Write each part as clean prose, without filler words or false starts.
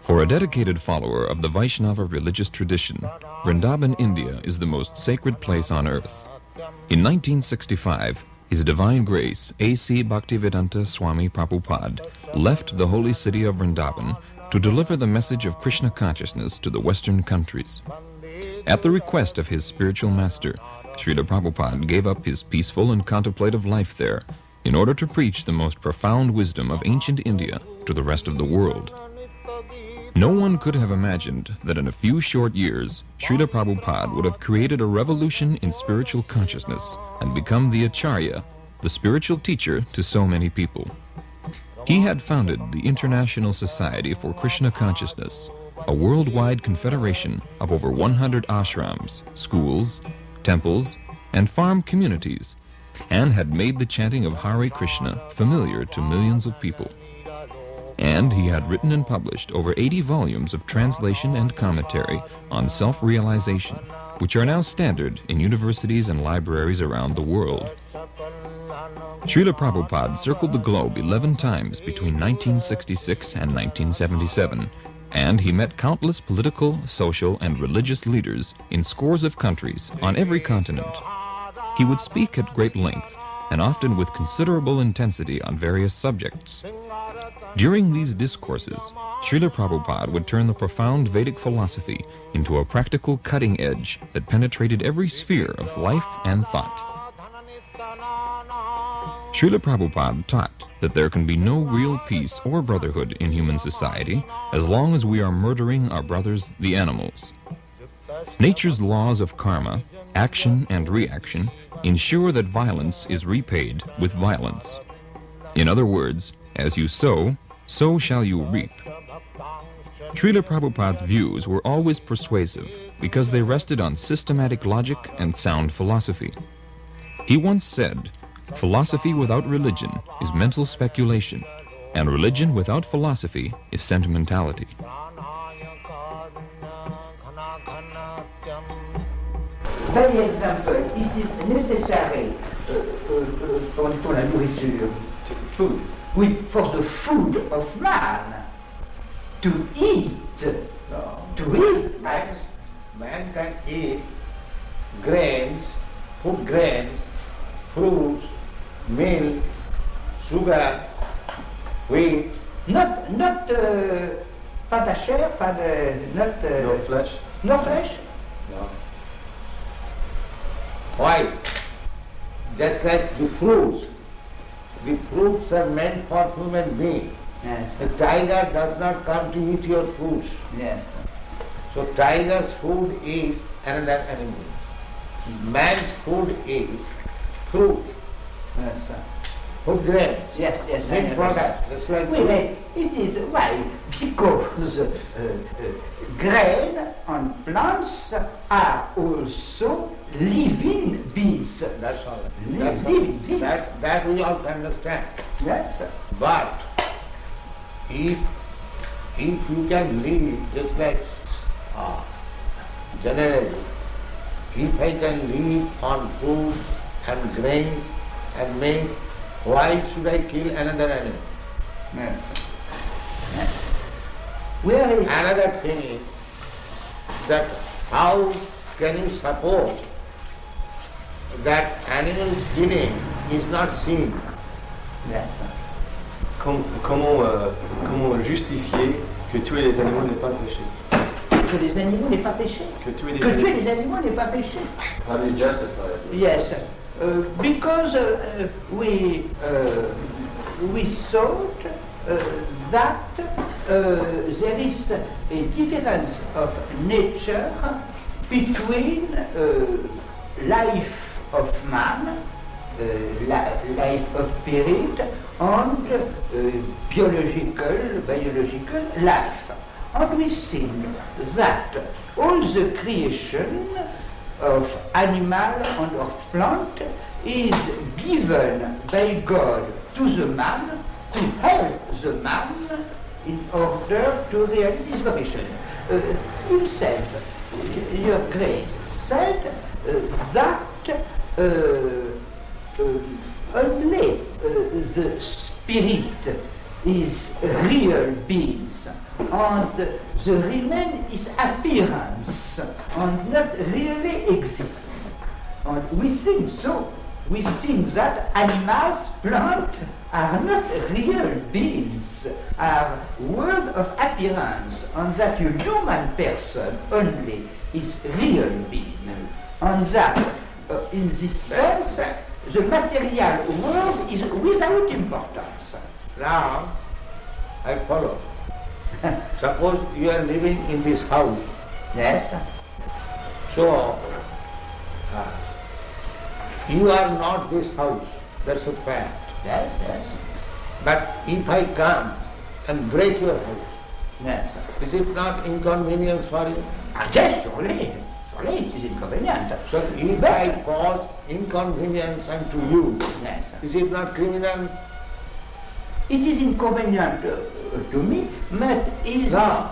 For a dedicated follower of the Vaishnava religious tradition, Vrindavan, India is the most sacred place on earth. In 1965, His Divine Grace A.C. Bhaktivedanta Swami Prabhupada left the holy city of Vrindavan to deliver the message of Krishna consciousness to the Western countries. At the request of his spiritual master, Srila Prabhupada gave up his peaceful and contemplative life there in order to preach the most profound wisdom of ancient India to the rest of the world. No one could have imagined that in a few short years, Srila Prabhupada would have created a revolution in spiritual consciousness and become the Acharya, the spiritual teacher to so many people. He had founded the International Society for Krishna Consciousness, a worldwide confederation of over 100 ashrams, schools, temples, and farm communities, and had made the chanting of Hare Krishna familiar to millions of people. And he had written and published over 80 volumes of translation and commentary on self-realization, which are now standard in universities and libraries around the world. Srila Prabhupada circled the globe 11 times between 1966 and 1977, and he met countless political, social, and religious leaders in scores of countries on every continent. He would speak at great length, and often with considerable intensity on various subjects. During these discourses, Srila Prabhupada would turn the profound Vedic philosophy into a practical cutting edge that penetrated every sphere of life and thought. Srila Prabhupada taught that there can be no real peace or brotherhood in human society as long as we are murdering our brothers, the animals. Nature's laws of karma, action and reaction, ensure that violence is repaid with violence. In other words, as you sow, so shall you reap. Srila Prabhupada's views were always persuasive because they rested on systematic logic and sound philosophy. He once said, "Philosophy without religion is mental speculation, and religion without philosophy is sentimentality." By example, it is necessary for la nourriture, food, for the food of man to eat. Man can eat grains, food grains, fruits, milk, sugar, wheat. Not pas de chair, pas de No flesh. No flesh. No. Why? Just like the fruits. The fruits are meant for human beings. Yes. The tiger does not come to eat your fruits. Yes. So tiger's food is another animal. Man's food is fruit. Yes, sir. Food grains. Yes, yes. Milk product. Just like Oui, mais it is why? Because grain and plants are also living beings. That's all. Living beings. That we also understand. Yes, sir. But if you can live just like generally, if I can live on food and grains and milk, why should I kill another animal? Yes, sir. Yes. Where is Another thing is that how can you suppose that animal killing is not sin? Yes, sir. Comment justifier que tuer les animaux n'est pas péché? Que les animaux n'est pas péché. Que tuer les animaux n'est pas péché. How do you justify it? Yes, because we thought that there is a difference of nature between life of man, life of spirit, and biological life. And we think that all the creation of animal and of plant is given by God to the man to help the man in order to realize his vocation. Himself, Your Grace said that only the spirit is real beings, and the remain is appearance, and not really exists. And we think so. We think that animals, plants, are not real beings, are world of appearance, and that a human person only is real being. And that, in this sense, the material world is without importance. Now, I follow. Suppose you are living in this house. Yes. So, you are not this house. That's a fact. Yes, yes. But if I come and break your house, Yes. is it not inconvenience for you? Yes, surely. Surely it is inconvenient. So if I cause inconvenience unto you, Yes. is it not criminal? It is inconvenient to me, but is... No.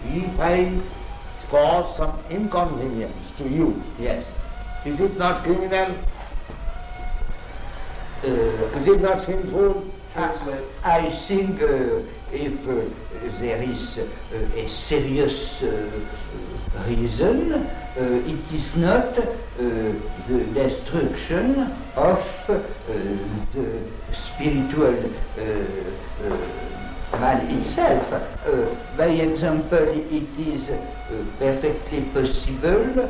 If I cause some inconvenience to you, Yes. is it not criminal? Is it not sinful? I think if there is a serious reason, it is not the destruction of the spiritual man itself. By example, it is perfectly possible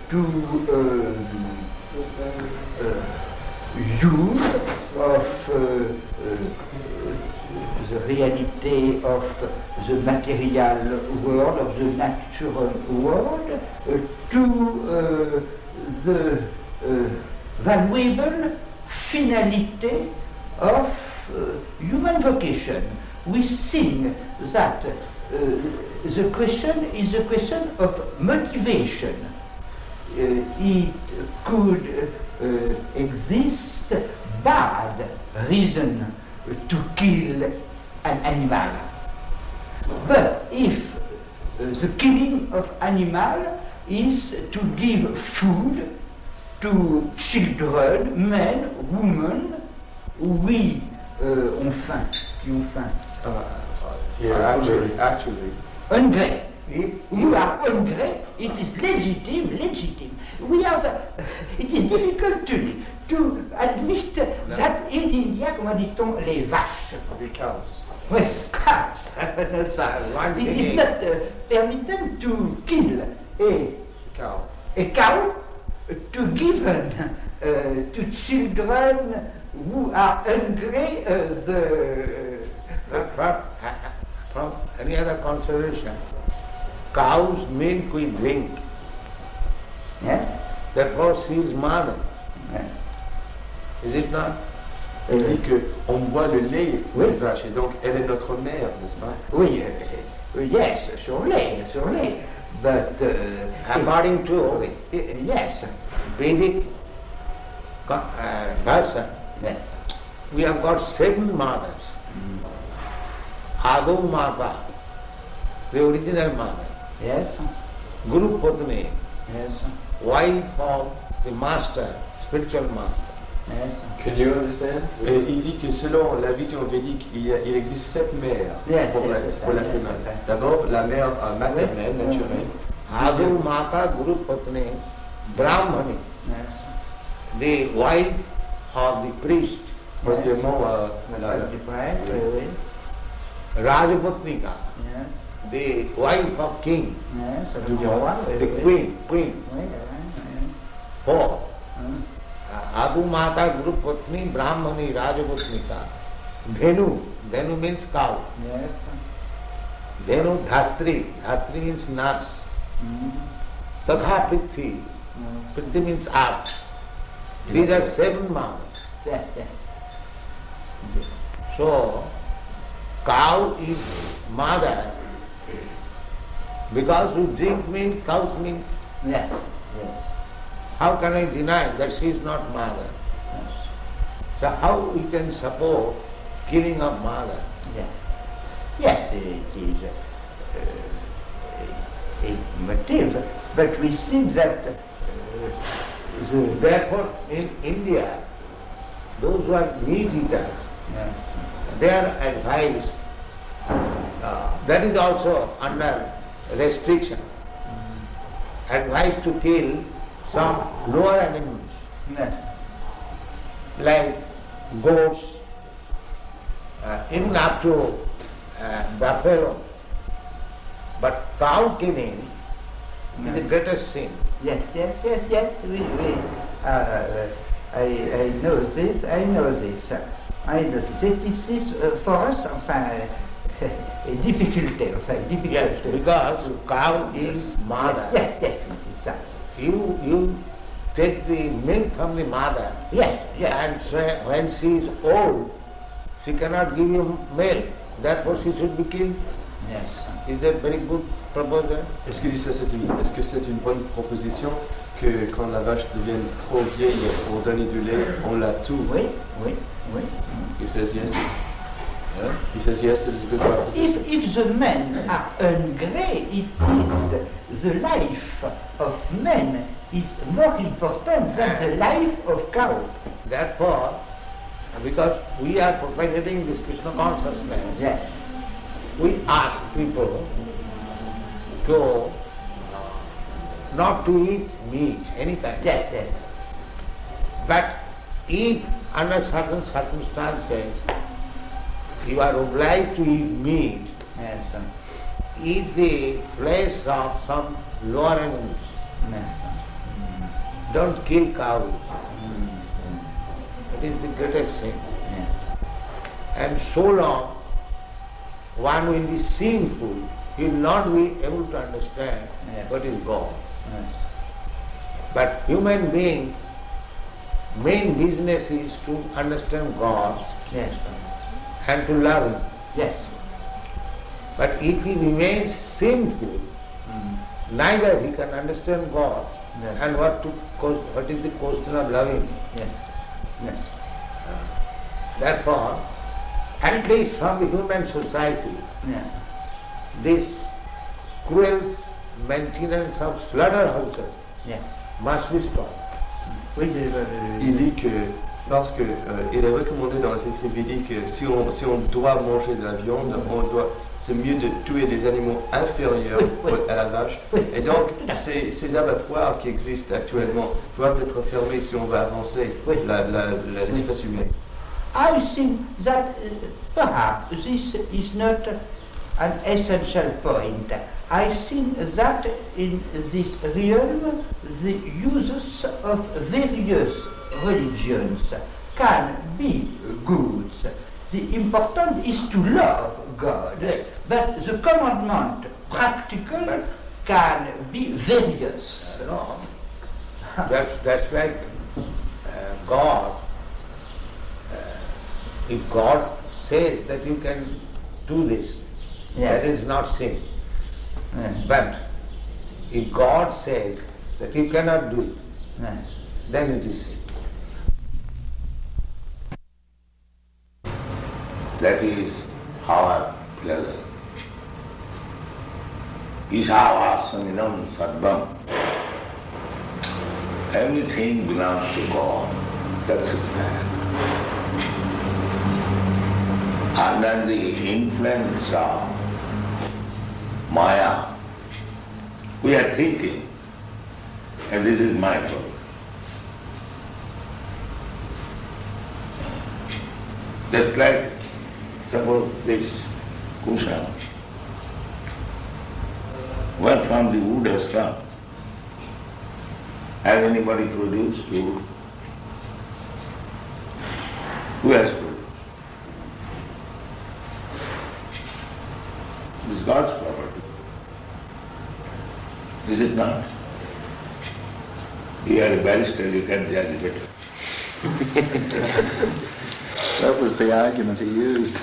to use of the reality of the material world, of the natural world, to the valuable finality of human vocation. We think that the question is a question of motivation. It could exist bad reason to kill an animal. But if the killing of animal is to give food to children, men, women, oui, ont faim, qui ont faim. Actually, Hungry. You are hungry, it is legitimate. We have, it is difficult to admit that in India, comment dit-on, les vaches. the cows. Oui, cows. It is not permitted to kill Cow. a cow to give to children who are hungry From any other consideration, cow's milk we drink. Yes? Therefore she is mother. Yes. Is it not? Il dit qu'on boit le lait Oui. des vaches et donc elle est notre mère, n'est-ce pas? Oui, yes, surely. But According to yes, Vedic version, yes. we have got 7 mothers. Adu Mata, the original mother. Yes, Guru Patni, yes, wife of the master, spiritual master. yes. Can you understand? Et il dit que selon la vision védique, il existe 7 mères Yes, pour yes, la yes, humaine. yes. D'abord, la mère maternelle, Oui. naturelle. Adu Mata, Guru Patni, Brahmani, Yes. the wife of the priest, Deuxièmement, Oui. Rajapatnika, Yes. the wife of king, Yes. Du roi. the queen. Oui. 4. Adu Mata, Guru Patni, Brahmani, Rajapatnika. Dhenu means cow. Yes. Dhenu Dhatri, Dhatri means nurse. Tatha Prithvi, Prithvi means earth. These are 7 mothers. Yes, yes. So, cow is mother because we drink milk, cow's milk. Yes, yes, How can I deny that she is not mother? yes. So how we can support killing of mother? Yes. Yes, it is a motive, but we think that Therefore, in India, those who are meat eaters, Yes. they are advised, that is also under restriction, advised to kill some lower animals Yes. like goats, even up to buffalo. But cow killing is the greatest sin. Yes, yes, yes, yes. I know this. I know this. I know this. It is for us, enfin, a difficulty. Yes, because cow is mother. Yes, yes, it is such. You take the milk from the mother, Yes, yes. and so when she is old, she cannot give you milk. Therefore, she should be killed. Yes. Is that very good proposal? Est-ce que c'est une bonne proposition que quand la vache devienne trop vieille pour donner du lait, on la tue? Oui, oui, oui. He says yes. He says yes, it is a good proposition. If the men are hungry, it is the life of men is more important than the life of cow. Therefore, because we are propagating this Krishna consciousness, Yes. we ask people to not to eat meat, any kind. Yes, yes. But if under certain circumstances you are obliged to eat meat, Yes. eat the flesh of some lower animals. Yes. Don't kill cows. It is the greatest sin. Yes. And so long one will be sinful, he will not be able to understand Yes. what is God. Yes. But human being, main business is to understand God Yes. and to love Him. Yes. But if he remains sinful, neither he can understand God Yes. and what is the question of loving Him. Yes. Yes. Therefore, at least from the human society, Yes. this cruel maintenance of slaughterhouses Yes. must be stopped. Oui, Il dit que parce que il est recommandé dans les écrits védiques que si on doit manger de la viande, c'est mieux de tuer des animaux inférieurs Oui, oui. à la vache. Oui. Et donc ces abattoirs qui existent actuellement doivent être fermés si on veut avancer Oui. l'espèce humaine. I think that perhaps this is not an essential point. I think that in this realm the uses of various religions can be good. The important is to love God, but the commandment practical can be various. No. That's like God. If God says that you can do this, Yes. that is not sin. Yes. But if God says that you cannot do it, Yes. then it is sin. That is our pleasure. Isavasamidam sarvam. Everything belongs to God. That's it. Under the influence of Maya, we are thinking, and this is my fault. Just like, suppose this cushion, where from the wood has come. Has anybody produced wood? Who has produced? It is God's property. Is it not? You are a barrister, you can judge better. That was the argument he used.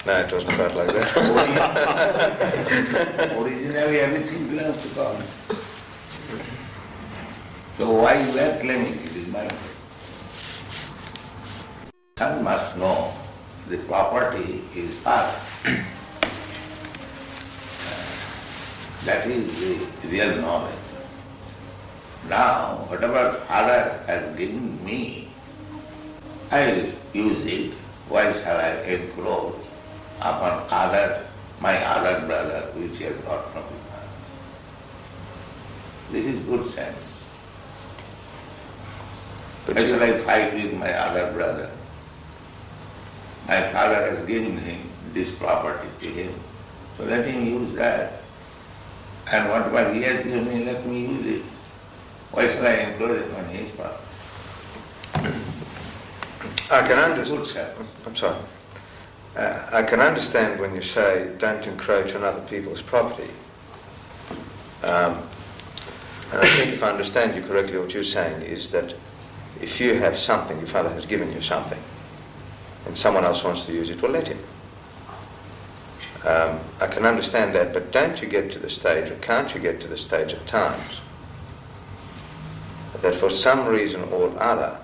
No, it wasn't quite like that. Originally everything belongs to God. So why you are claiming it is my fault? One must know the property is Father. That is the real knowledge. Now, whatever Father has given me, I use it. Why shall I encroach upon my other brother, which he has got from his father? This is good sense. Why shall I fight with my other brother? My father has given him this property to him, so let him use that. And whatever he has given me, let me use it. Why shall I encroach upon his property? I can understand. I'm sorry. I can understand when you say don't encroach on other people's property. And I think if I understand you correctly, what you're saying is that if you have something, your father has given you something, and someone else wants to use it, well, let him. I can understand that, but don't you get to the stage, or can't you get to the stage at times, that for some reason or other,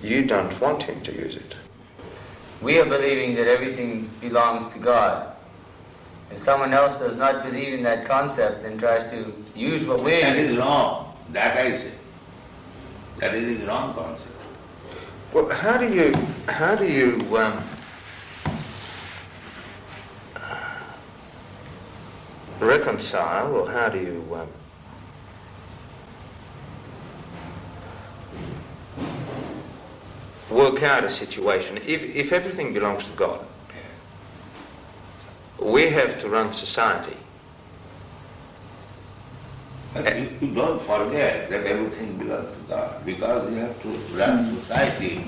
you don't want him to use it? We are believing that everything belongs to God. If someone else does not believe in that concept and tries to use what we're That using, is wrong. That I say. That is the wrong concept. Well, how do you reconcile, or how do you work out a situation? If everything belongs to God, we have to run society. But you don't forget that everything belongs to God. Because you have to run society,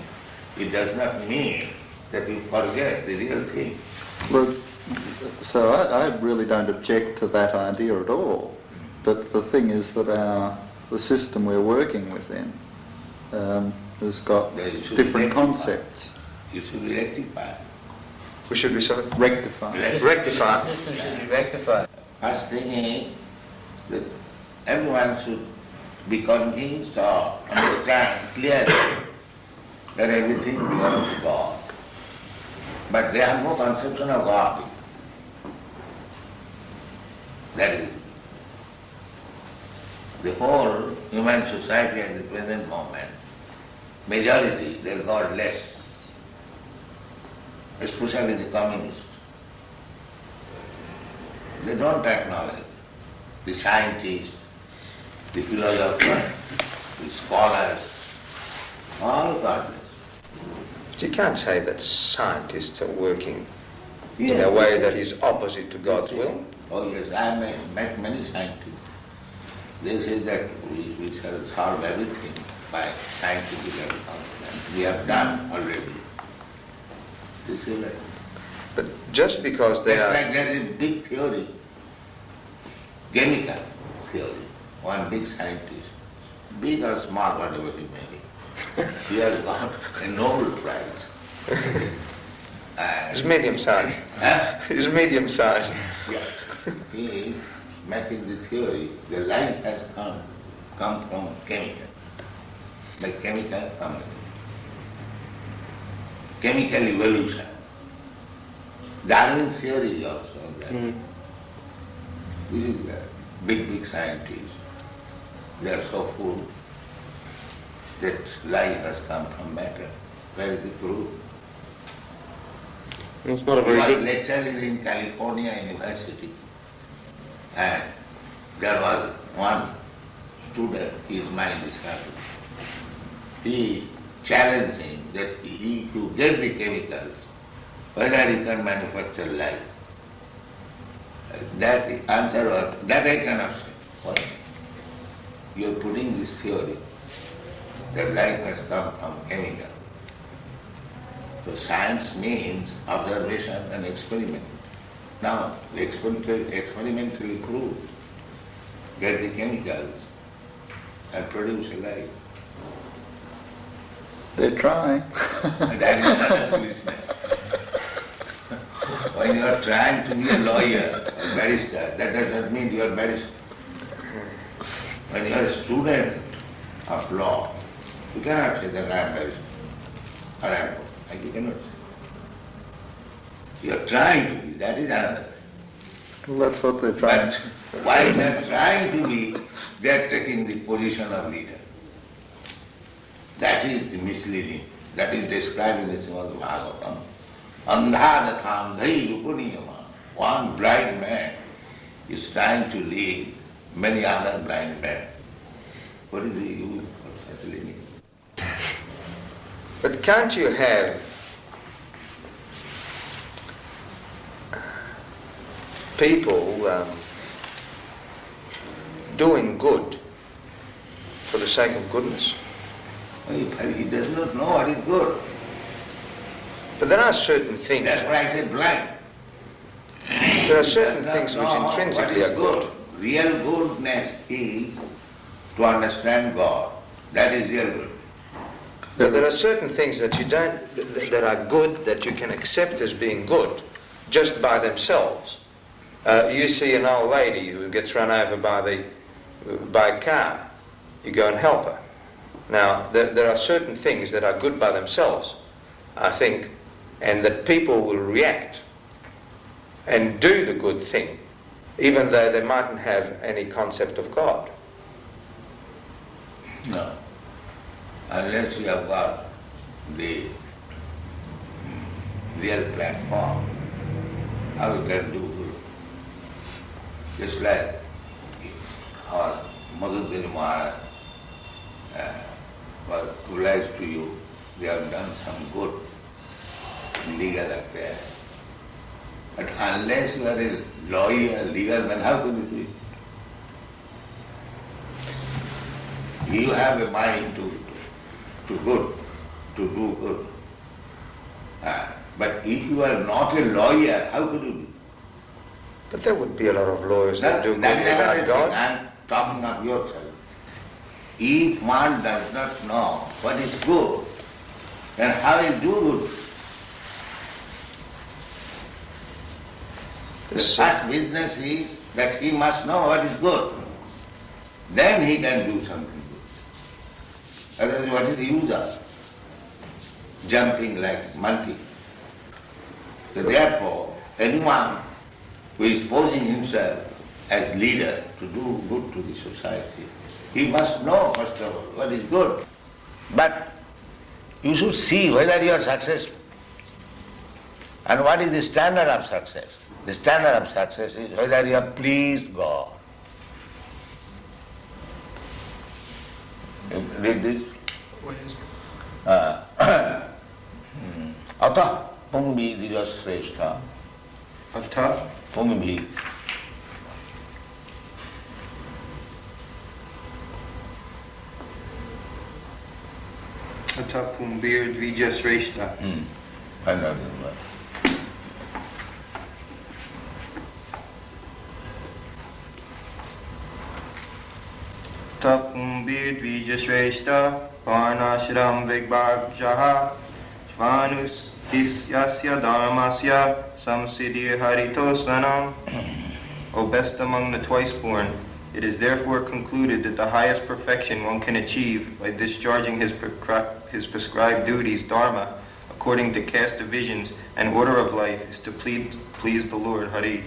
it does not mean that you forget the real thing. Well, so I really don't object to that idea at all. But the thing is that the system we're working within has got different concepts. It should be rectified. We should be sorry? Rectified. Rectify. the system should be rectified. First thing is that everyone should be convinced or understand clearly that everything belongs to God. But they have no conception of God. That is the whole human society at the present moment. Majority, they are godless, especially the communists. They don't acknowledge the scientists, the philosophers, the scholars, all godless. But you can't say that scientists are working in a way that is opposite to God's will. Oh yes, I have met many scientists. They say that we shall solve everything by scientific advancement. We have done already. This is like, But just because they are... like there is a big theory, chemical theory, one big scientist, big or small, whatever he may be, he has got a Nobel Prize. It's medium-sized. It's medium-sized. Yeah. He is making the theory, the life has come from chemical, by chemical coming. Chemical evolution. Darwin's theory is also there. This is the big scientists. They are so full that life has come from matter. Where is the proof? It's not a He very was good... lecturing in California University, and there was one student, his mind is happy. He challenged him that if you get the chemicals, whether you can manufacture life. That answer was, that I cannot say. What? You are putting this theory that life has come from chemical. So science means observation and experiment. Now, experimentally prove, get the chemicals and produce a life. They're trying. And that is another business. When you are trying to be a lawyer or barrister, that does not mean you are barrister. When you are a student of law, you cannot say that I am barrister or advocate. You cannot say. You are trying to be, that is another thing. Well, that's what they're trying. But while they are trying to be, they are taking the position of leader. That is the misleading. That is described in the Srimad Bhagavatam. Andhadatham dhai rupuniyama. One blind man is trying to lead many other blind men. What is the use of such leading? But can't you have people doing good for the sake of goodness? He does not know what is good. But there are certain things. That's why I say blind. There are certain things which intrinsically are good. Real goodness is to understand God. That is real good. There are certain things that you don't, that are good, that you can accept as being good, just by themselves. You see an old lady who gets run over by a car. You go and help her. Now, there are certain things that are good by themselves, I think, and that people will react and do the good thing, even though they mightn't have any concept of God. No. Unless you have got the real platform, how you can do good? Just like our Madhuri Maharaj was obliged to you, they have done some good in legal affairs. But unless you are a lawyer, legal man, how can you do it? You have a mind to do good. But if you are not a lawyer, how could you do it? But there would be a lot of lawyers that do good without God. I am talking of yourself. If one does not know what is good, then how will you do good? The first business is that he must know what is good. Then he can do something good. Otherwise, what is the use of jumping like monkey? So therefore, anyone who is posing himself as leader to do good to the society, he must know first of all what is good. But you should see whether you are successful. And what is the standard of success? The standard of success is whether you have pleased God. You read this? What is it? Ata pungbi dijasreshta. Ata Pungbi. Ata pumbir dvijasreshta. Another word. Tapumbir dvijasreshta varnashram vigbhagjaha svanus isyasya dharmasya samsiddhi haritosvanam. O best among the twice-born, it is therefore concluded that the highest perfection one can achieve by discharging his prescribed duties, dharma, according to caste divisions and order of life, is to please the Lord, Hari.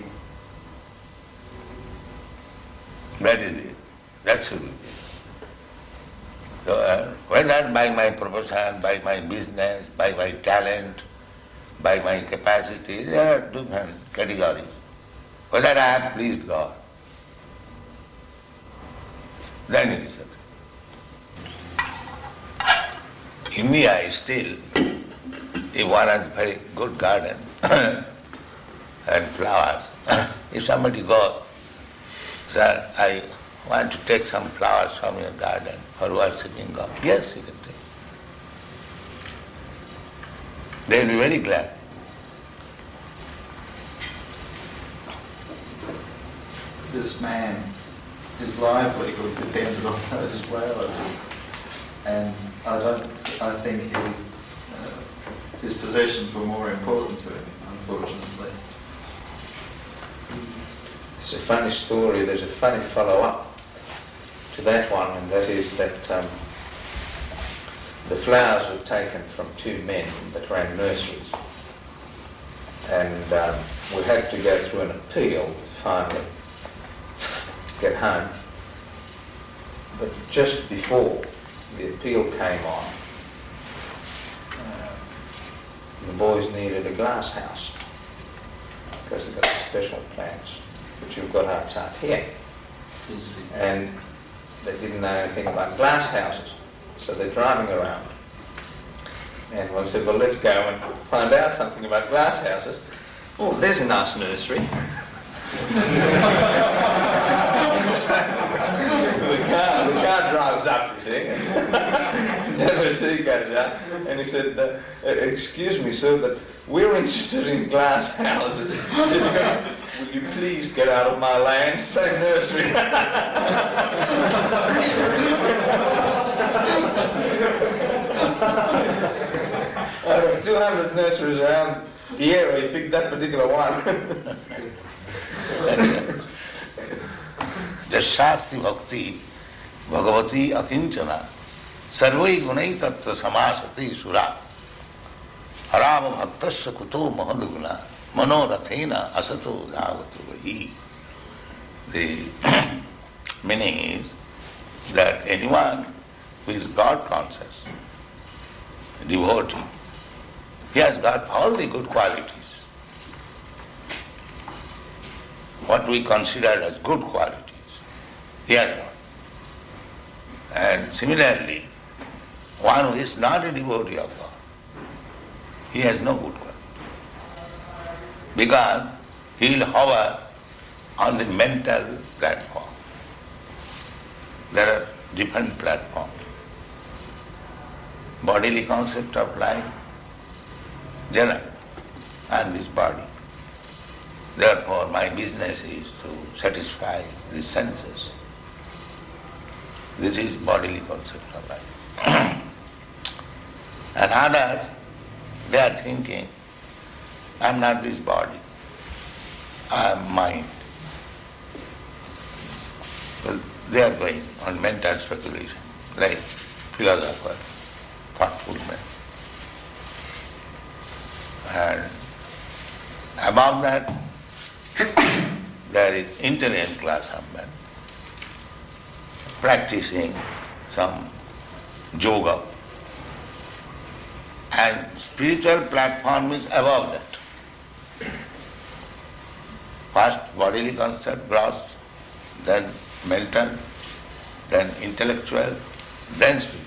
That is it. That's it. So, whether by my profession, by my business, by my talent, by my capacity, there are different categories. Whether I have pleased God, then it is success. India is still, if one has a very good garden and flowers, if somebody goes, sir, I want to take some flowers from your garden for worshipping God. Yes, you can take. They will be very glad. This man, his livelihood depended on those flowers, and I think his possessions were more important to him, unfortunately. It's a funny story. There's a funny follow-up to that one, and that is that the flowers were taken from two men that ran nurseries, and we had to go through an appeal finally to get home. But just before the appeal came on, boys needed a glass house because they've got special plants, which you've got outside here. And they didn't know anything about glass houses, so they're driving around. And one said, well, let's go and find out something about glass houses. Oh, there's a nice nursery. So, the car drives up, you see. Devotee goes out, and he said, excuse me, sir, but we're interested in glass houses. He said, will you please get out of my land? Say nursery. Out of 200 nurseries around the area, he picked that particular one. Jashasti bhakti bhagavati akinchana sarvai gunai tattva samasati sura harama bhaktasya kuto mahadguna manorathena asato dhavatu vahi. The meaning is that anyone who is God conscious, devotee, he has got all the good qualities. What we consider as good qualities, he has got. And similarly, one who is not a devotee of God, he has no good quality. Because he will hover on the mental platform. There are different platforms. Bodily concept of life, general, and this body. Therefore, my business is to satisfy the senses. This is bodily concept of life. And others, they are thinking, I am not this body, I am mind. Well, they are going on mental speculation, like philosophers, thoughtful men. And above that, there is intelligent class of men practicing some yoga, and spiritual platform is above that. First bodily concept, gross, then mental, then intellectual, then spiritual.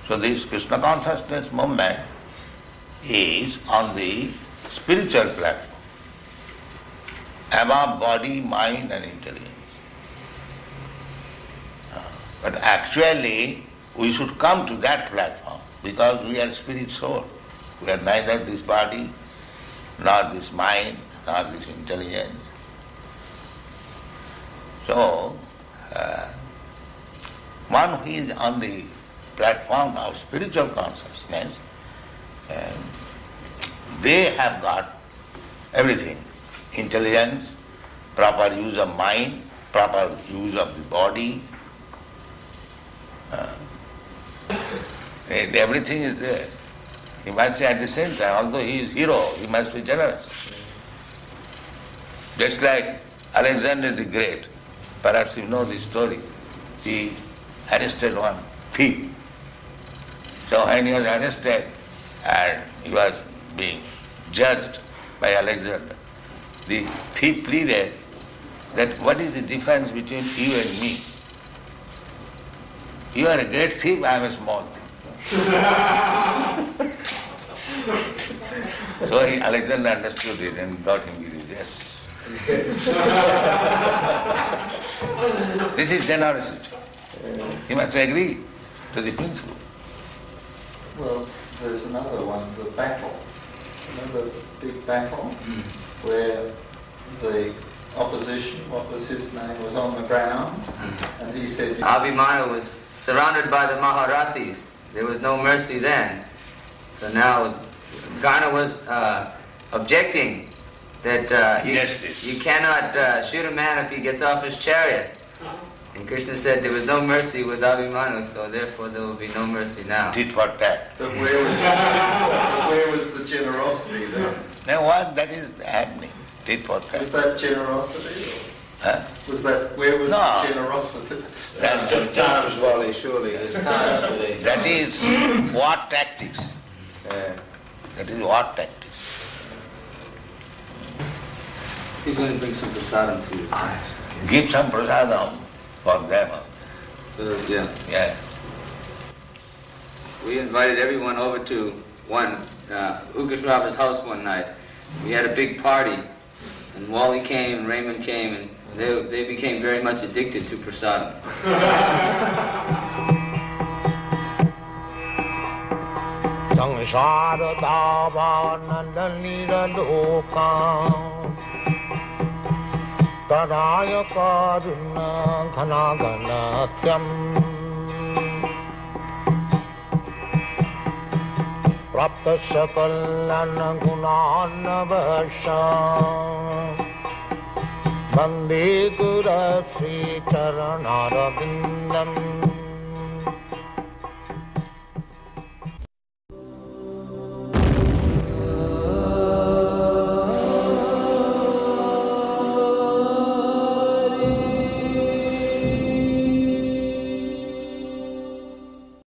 So this Krishna consciousness movement is on the spiritual platform, above body, mind and intelligence. But actually we should come to that platform because we are spirit soul. We are neither this body, nor this mind, nor this intelligence. So, one who is on the platform of spiritual consciousness, they have got everything. Intelligence, proper use of mind, proper use of the body. Everything is there. He must be at the same time, although he is hero, he must be generous. Just like Alexander the Great, perhaps you know this story, he arrested one thief. So when he was arrested and he was being judged by Alexander, the thief pleaded that what is the difference between you and me? You are a great thief, I am a small thief. So Alexander understood it and got him with his yes. This is generosity. He must agree to the principle. Well, there's another one, the battle. Remember the big battle where the opposition, what was his name, was on the ground, and he said... Abhimanyu was surrounded by the Maharathis. There was no mercy then. So now Karna was objecting that you cannot shoot a man if he gets off his chariot. And Krishna said there was no mercy with Abhimanyu, so therefore there will be no mercy now. Tit for tat. But where was the generosity then? Now what that is happening? Tit for tat. Was that generosity? Huh? Was that, where was No. the generosity? There's times, Wally, surely, there's times for the... That is war tactics. Yeah. That is war tactics. He's going to bring some prasadam for you. Give some prasadam for them. Yeah. Yeah. We invited everyone over to Ukashrava's house one night. We had a big party, and Wally came and Raymond came, and they became very much addicted to prasadam. Prapta sakalan gunan vasha Bande Gura Sri Charanarabindam